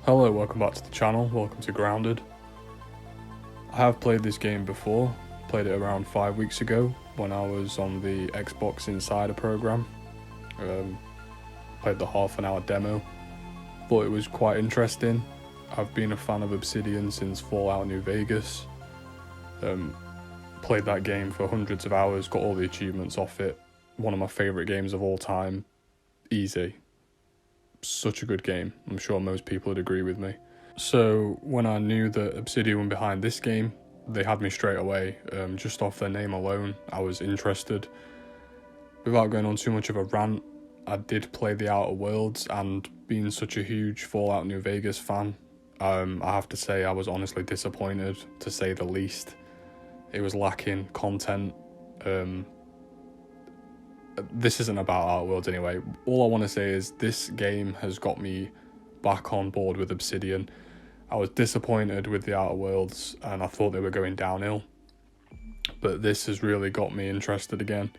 Hello, welcome back to the channel, welcome to Grounded. I have played this game before, played it around 5 weeks ago when I was on the Xbox Insider program. Played the half an hour demo, thought it was quite interesting. I've been a fan of Obsidian since Fallout New Vegas. Played that game for hundreds of hours, got all the achievements off it. One of my favourite games of all time, easy. Such a good game. I'm sure most people would agree with me. So when I knew that Obsidian were behind this game, they had me straight away. Just off their name alone, I was interested. Without going on too much of a rant, I did play the Outer Worlds, and being such a huge Fallout New Vegas fan, I have to say I was honestly disappointed, to say the least. It was lacking content. This isn't about Outer Worlds anyway. All I want to say is this game has got me back on board with Obsidian. I was disappointed with the Outer Worlds and I thought they were going downhill. But this has really got me interested again.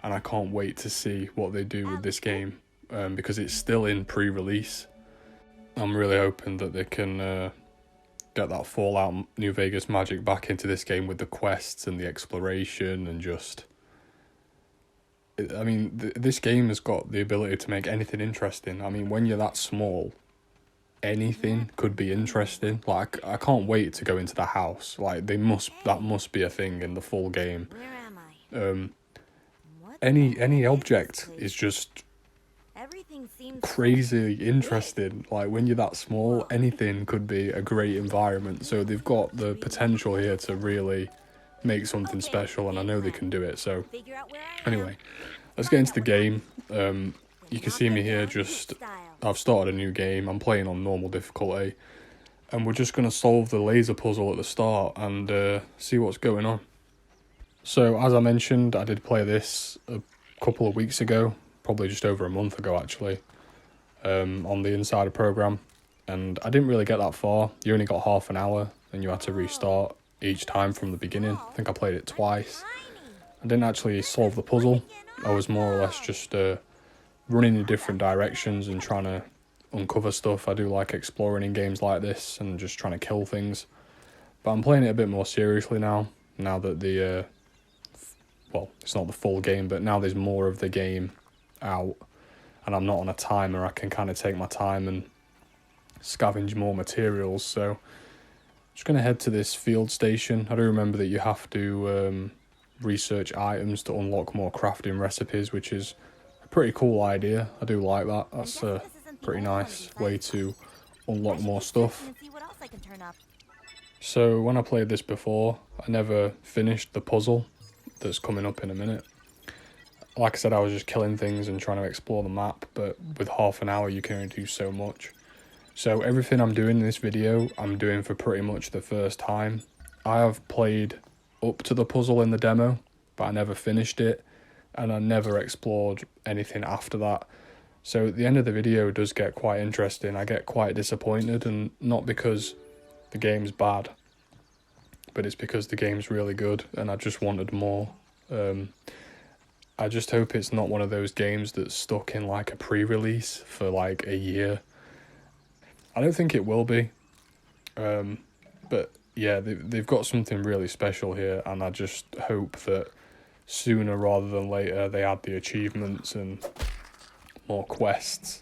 And I can't wait to see what they do with this game. Because it's still in pre-release. I'm really hoping that they can get that Fallout New Vegas magic back into this game with the quests and the exploration and just... I mean, this game has got the ability to make anything interesting. I mean, when you're that small, anything could be interesting. Like, I can't wait to go into the house. Like, that must be a thing in the full game. Any object is just crazy interesting. Like, when you're that small, anything could be a great environment. So they've got the potential here to really make something special, and I know they can do it. So anyway, let's get into the game. You can see me here, I've started a new game. I'm playing on normal difficulty, and we're just going to solve the laser puzzle at the start and see what's going on. So as I mentioned, I did play this a couple of weeks ago, probably just over a month ago actually, on the Insider program, and I didn't really get that far. You only got half an hour and you had to restart each time from the beginning. I think I played it twice. I didn't actually solve the puzzle. I was more or less just running in different directions and trying to uncover stuff. I do like exploring in games like this and just trying to kill things. But I'm playing it a bit more seriously now that the... well, it's not the full game, but now there's more of the game out and I'm not on a timer. I can kind of take my time and scavenge more materials, so... Just going to head to this field station. I do remember that you have to research items to unlock more crafting recipes, which is a pretty cool idea. I do like that. That's a pretty nice way to unlock more stuff. So when I played this before, I never finished the puzzle that's coming up in a minute. Like I said, I was just killing things and trying to explore the map, but with half an hour you can only do so much. So everything I'm doing in this video, I'm doing for pretty much the first time. I have played up to the puzzle in the demo, but I never finished it, and I never explored anything after that. So at the end of the video does get quite interesting. I get quite disappointed, and not because the game's bad, but it's because the game's really good, and I just wanted more. I just hope it's not one of those games that's stuck in like a pre-release for like a year. I don't think it will be, but yeah, they've got something really special here, and I just hope that sooner rather than later they add the achievements and more quests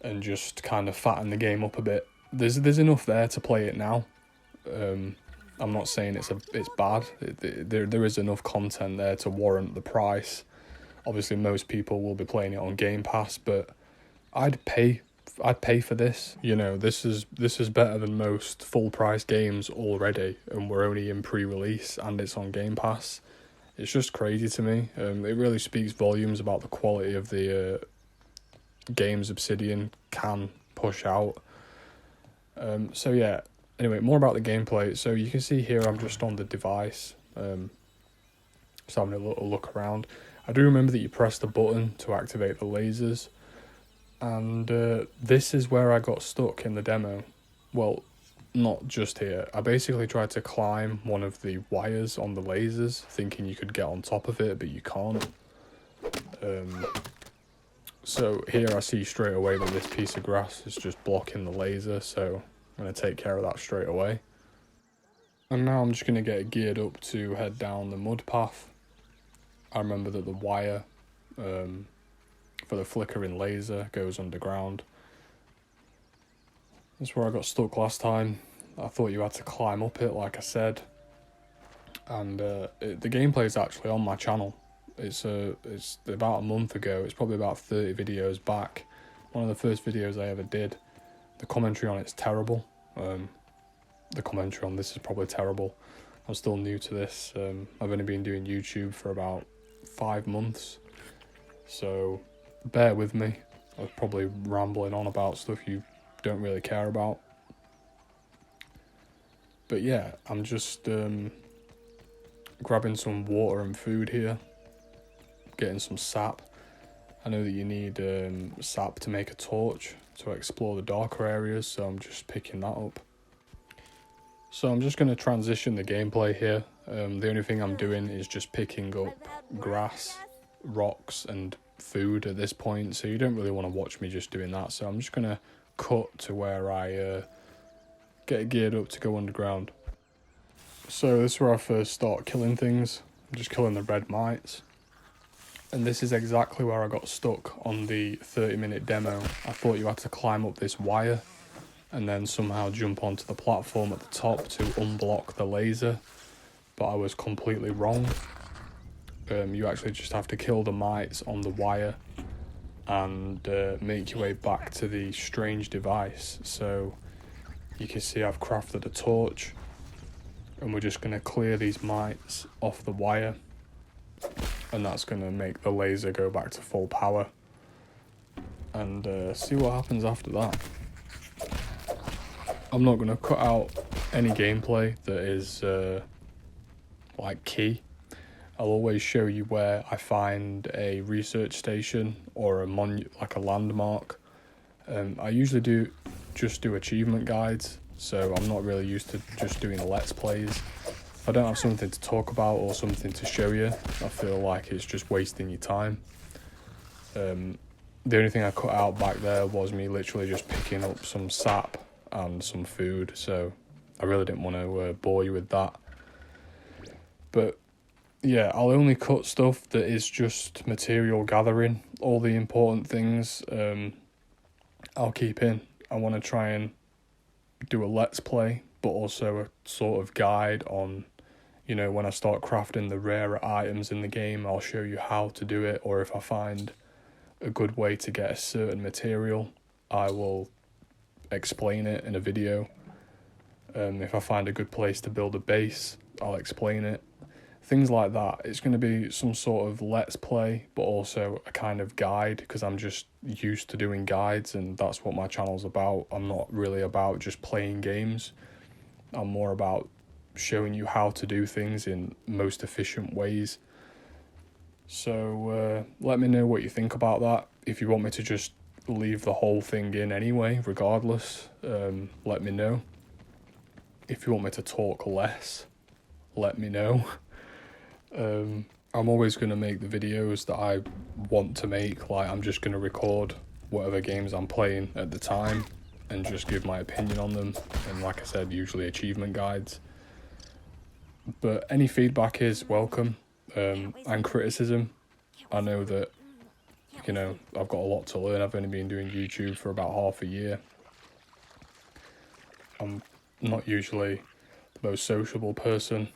and just kind of fatten the game up a bit. There's enough there to play it now. I'm not saying it's bad. There is enough content there to warrant the price. Obviously, most people will be playing it on Gamepass, but I'd pay for this. You know, this is better than most full price games already, and we're only in pre-release and it's on Game Pass. It's just crazy to me. It really speaks volumes about the quality of the games Obsidian can push out. So yeah, anyway, more about the gameplay. So you can see here I'm just on the device, just having a little look around. I do remember that you press the button to activate the lasers. And this is where I got stuck in the demo. Well, not just here. I basically tried to climb one of the wires on the lasers, thinking you could get on top of it, but you can't. So here I see straight away that this piece of grass is just blocking the laser, so I'm going to take care of that straight away. And now I'm just going to get it geared up to head down the mud path. I remember that the wire for the flickering laser goes underground. That's where I got stuck last time. I thought you had to climb up it, like I said. And the gameplay is actually on my channel. It's about a month ago. It's probably about 30 videos back. One of the first videos I ever did. The commentary on it's terrible. The commentary on this is probably terrible. I'm still new to this. I've only been doing YouTube for about 5 months. So bear with me. I was probably rambling on about stuff you don't really care about. But yeah, I'm just grabbing some water and food here. Getting some sap. I know that you need sap to make a torch to explore the darker areas, so I'm just picking that up. So I'm just going to transition the gameplay here. The only thing I'm doing is just picking up grass, rocks and food at this point, so you don't really want to watch me just doing that. So I'm just going to cut to where I get geared up to go underground. So this is where I first start killing things. I'm just killing the red mites. And this is exactly where I got stuck on the 30-minute demo. I thought you had to climb up this wire and then somehow jump onto the platform at the top to unblock the laser, but I was completely wrong. You actually just have to kill the mites on the wire and make your way back to the strange device. So you can see I've crafted a torch, and we're just going to clear these mites off the wire, and that's going to make the laser go back to full power, and see what happens after that. I'm not going to cut out any gameplay that is like key. I'll always show you where I find a research station or like a landmark. I usually just do achievement guides, so I'm not really used to just doing let's plays. If I don't have something to talk about or something to show you, I feel like it's just wasting your time. The only thing I cut out back there was me literally just picking up some sap and some food, so I really didn't want to bore you with that. But yeah, I'll only cut stuff that is just material gathering. All the important things I'll keep in. I want to try and do a let's play, but also a sort of guide on, you know, when I start crafting the rarer items in the game, I'll show you how to do it, or if I find a good way to get a certain material, I will explain it in a video. If I find a good place to build a base, I'll explain it. Things like that. It's going to be some sort of let's play, but also a kind of guide, because I'm just used to doing guides, and that's what my channel's about. I'm not really about just playing games. I'm more about showing you how to do things in most efficient ways. So let me know what you think about that. If you want me to just leave the whole thing in anyway, regardless, let me know. If you want me to talk less, let me know. I'm always going to make the videos that I want to make. Like, I'm just going to record whatever games I'm playing at the time and just give my opinion on them, and like I said, usually achievement guides. But any feedback is welcome, and criticism. I know that, you know, I've got a lot to learn. I've only been doing YouTube for about half a year. I'm not usually the most sociable person.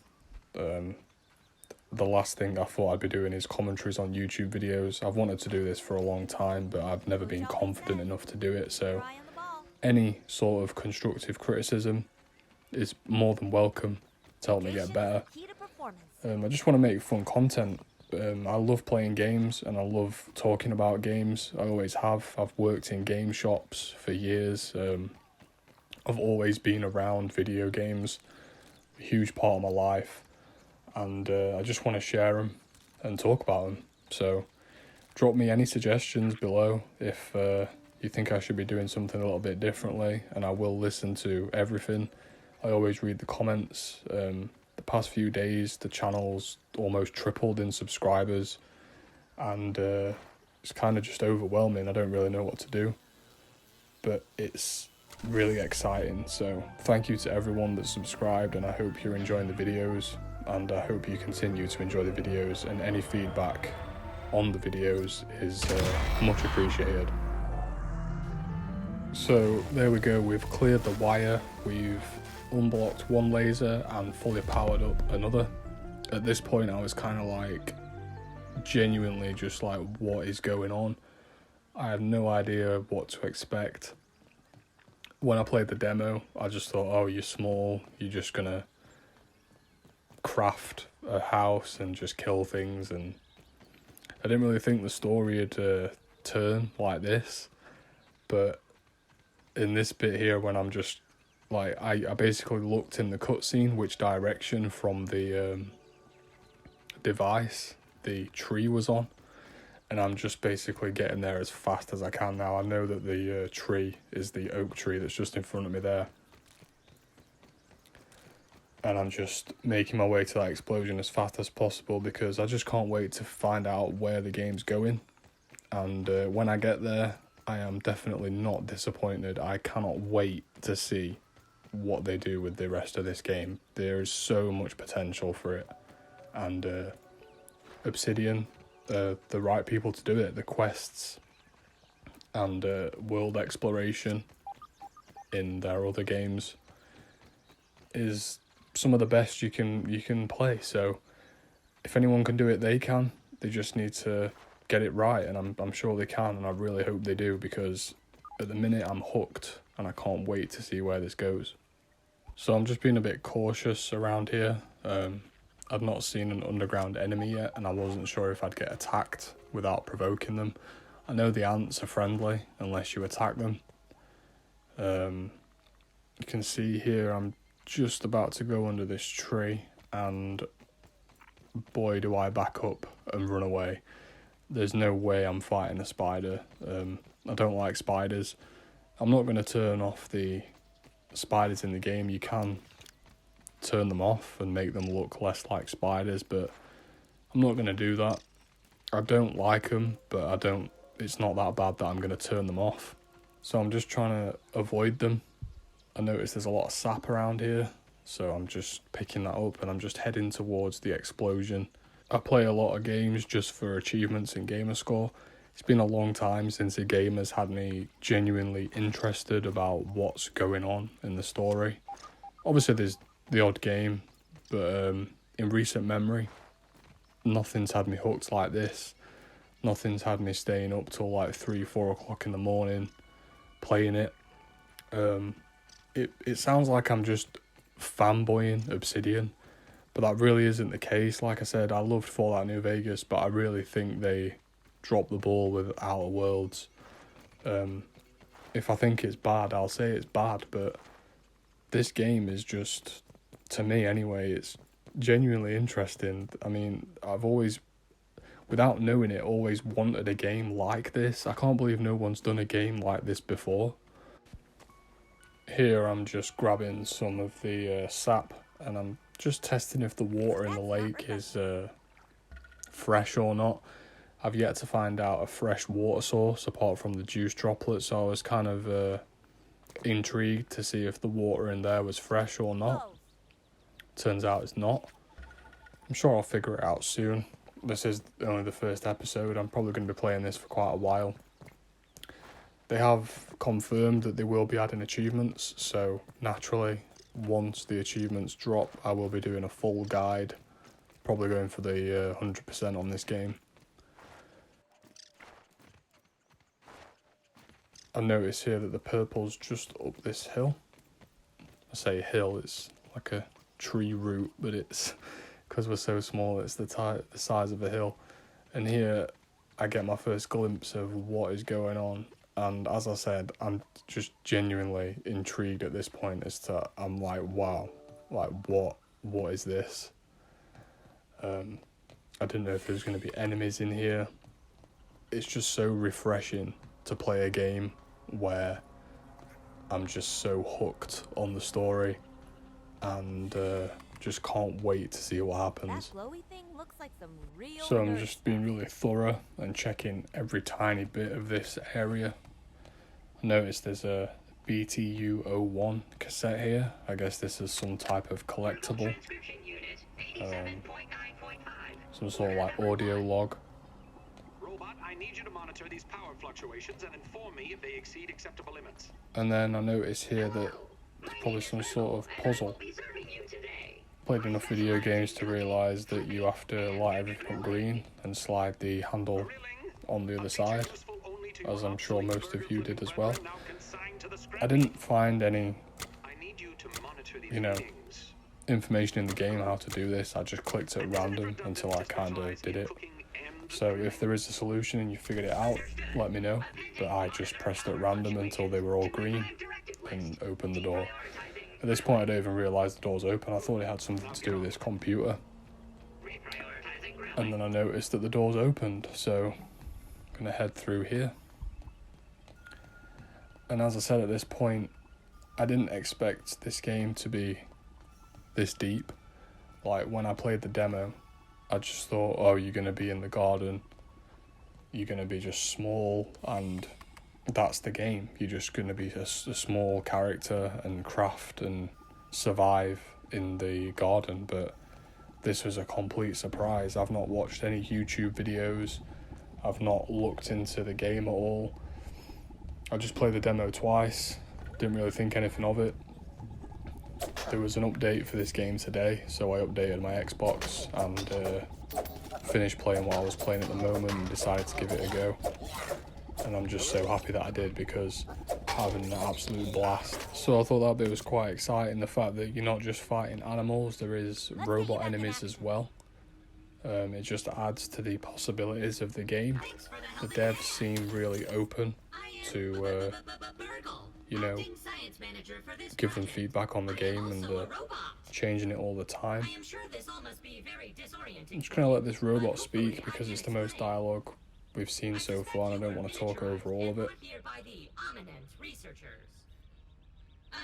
The last thing I thought I'd be doing is commentaries on YouTube videos. I've wanted to do this for a long time, but I've never been confident enough to do it. So any sort of constructive criticism is more than welcome to help me get better. I just want to make fun content. I love playing games and I love talking about games. I always have. I've worked in game shops for years. I've always been around video games, a huge part of my life. And I just want to share them and talk about them. So drop me any suggestions below if you think I should be doing something a little bit differently, and I will listen to everything. I always read the comments. The past few days the channel's almost tripled in subscribers, and it's kind of just overwhelming. I don't really know what to do, but it's really exciting. So thank you to everyone that's subscribed, and I hope you're enjoying the videos, and I hope you continue to enjoy the videos, and any feedback on the videos is much appreciated. So there we go, we've cleared the wire, we've unblocked one laser and fully powered up another. At this point I was kind of like genuinely just like, what is going on? I had no idea what to expect. When I played the demo, I just thought, oh, you're small, you're just gonna craft a house and just kill things, and I didn't really think the story would turn like this. But in this bit here, when I'm just like, I basically looked in the cutscene which direction from the device the tree was on, and I'm just basically getting there as fast as I can now. I know that the tree is the oak tree that's just in front of me there, and I'm just making my way to that explosion as fast as possible because I just can't wait to find out where the game's going. And when I get there, I am definitely not disappointed. I cannot wait to see what they do with the rest of this game. There is so much potential for it, and Obsidian, the right people to do it. The quests and world exploration in their other games is some of the best you can play. So if anyone can do it, they can. They just need to get it right, and I'm sure they can, and I really hope they do, because at the minute I'm hooked and I can't wait to see where this goes. So I'm just being a bit cautious around here. I'd not seen an underground enemy yet, and I wasn't sure if I'd get attacked without provoking them. I know the ants are friendly unless you attack them. You can see here I'm just about to go under this tree, and boy do I back up and run away. There's no way I'm fighting a spider. I don't like spiders. I'm not going to turn off the spiders in the game. You can turn them off and make them look less like spiders, but I'm not going to do that. I don't like them, but it's not that bad that I'm going to turn them off. So I'm just trying to avoid them. I notice there's a lot of sap around here, so I'm just picking that up and I'm just heading towards the explosion. I play a lot of games just for achievements and gamer score. It's been a long time since a game has had me genuinely interested about what's going on in the story. Obviously there's the odd game, but in recent memory, nothing's had me hooked like this. Nothing's had me staying up till like 3-4 o'clock in the morning playing it. It sounds like I'm just fanboying Obsidian, but that really isn't the case. Like I said, I loved Fallout New Vegas, but I really think they dropped the ball with Outer Worlds. If I think it's bad, I'll say it's bad, but this game is just, to me anyway, it's genuinely interesting. I mean, I've always, without knowing it, always wanted a game like this. I can't believe no one's done a game like this before. Here I'm just grabbing some of the sap, and I'm just testing if the water in the lake is fresh or not. I've yet to find out a fresh water source apart from the juice droplets, so I was kind of intrigued to see if the water in there was fresh or not. Turns out it's not. I'm sure I'll figure it out soon. This is only the first episode. I'm probably going to be playing this for quite a while. They have confirmed that they will be adding achievements, so naturally, once the achievements drop, I will be doing a full guide, probably going for the 100% on this game. I notice here that the purple's just up this hill. I say hill, it's like a tree root, but it's, because we're so small, it's the size of a hill. And here I get my first glimpse of what is going on. And as I said, I'm just genuinely intrigued at this point as to, I'm like, wow, like what is this? I didn't know if there's going to be enemies in here. It's just so refreshing to play a game where I'm just so hooked on the story and just can't wait to see what happens. That glowy thing looks like some real So I'm nerd just stuff. being really thorough and checking every tiny bit of this area. I noticed there's a BTU-01 cassette here. I guess this is some type of collectible. Some sort of like audio log. Robot, I need you to monitor these power fluctuations and inform me if they exceed acceptable limits. And then I notice here that it's probably some sort of puzzle. Played enough video games to realise that you have to light everything green and slide the handle on the other side, as I'm sure most of you did as well. I didn't find any, information in the game how to do this. I just clicked at random until I kind of did it. So if there is a solution and you figured it out, let me know. But I just pressed at random until they were all green and opened the door. At this point I don't even realise the door's open. I thought it had something to do with this computer. And then I noticed that the door's opened, so I'm going to head through here. And as I said at this point, I didn't expect this game to be this deep. Like when I played the demo, I just thought, oh, you're going to be in the garden, you're going to be just small, and that's the game. You're just going to be a small character and craft and survive in the garden. But this was a complete surprise. I've not watched any YouTube videos. I've not looked into the game at all. I just played the demo twice. Didn't really think anything of it. There was an update for this game today, so I updated my Xbox and finished playing what I was playing at the moment and decided to give it a go. And I'm just so happy that I did, because I'm having an absolute blast. So I thought that bit was quite exciting, the fact that you're not just fighting animals, there is robot enemies as well. It just adds to the possibilities of the game. The devs seem really open to give them feedback on the game, and changing it all the time. I'm just going to let this robot speak because it's the most dialogue we've seen so far, and I don't want to talk over all of it.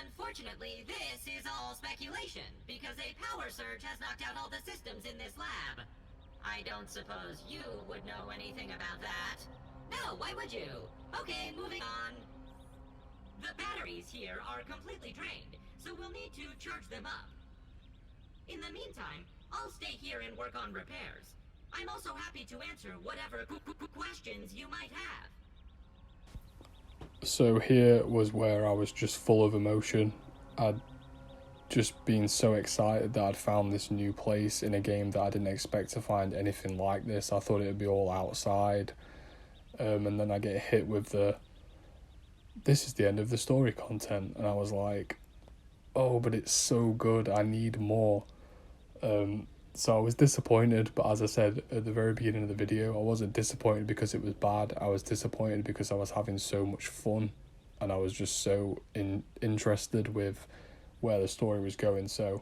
Unfortunately, this is all speculation, because a power surge has knocked out all the systems in this lab. I don't suppose you would know anything about that. No, why would you? Okay, moving on. The batteries here are completely drained, so we'll need to charge them up. In the meantime, I'll stay here and work on repairs. I'm also happy to answer whatever questions you might have. So here was where I was just full of emotion. I'd just been so excited that I'd found this new place in a game that I didn't expect to find anything like this. I thought it would be all outside. And then I get hit with this is the end of the story content. And I was like, oh, but it's so good. I need more. So I was disappointed, but as I said at the very beginning of the video, I wasn't disappointed because it was bad. I was disappointed because I was having so much fun, and I was just so interested with where the story was going. So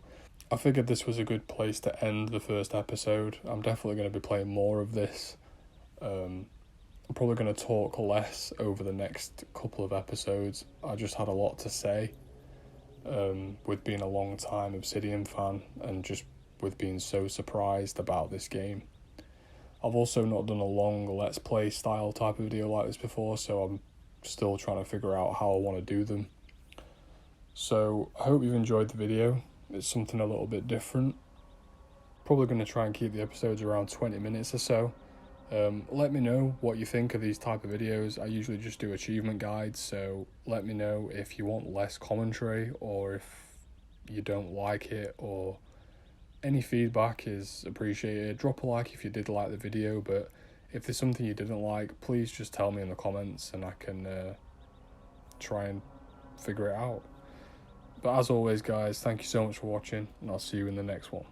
I figured this was a good place to end the first episode. I'm definitely going to be playing more of this. I'm probably going to talk less over the next couple of episodes. I just had a lot to say, with being a long time Obsidian fan and just with being so surprised about this game. I've also not done a long Let's Play style type of video like this before, so I'm still trying to figure out how I want to do them. So I hope you've enjoyed the video. It's something a little bit different. Probably going to try and keep the episodes around 20 minutes or so. Let me know what you think of these type of videos. I usually just do achievement guides, so let me know if you want less commentary or if you don't like it, or any feedback is appreciated. Drop a like if you did like the video, but if there's something you didn't like, please just tell me in the comments and I can try and figure it out. But as always guys, thank you so much for watching, and I'll see you in the next one.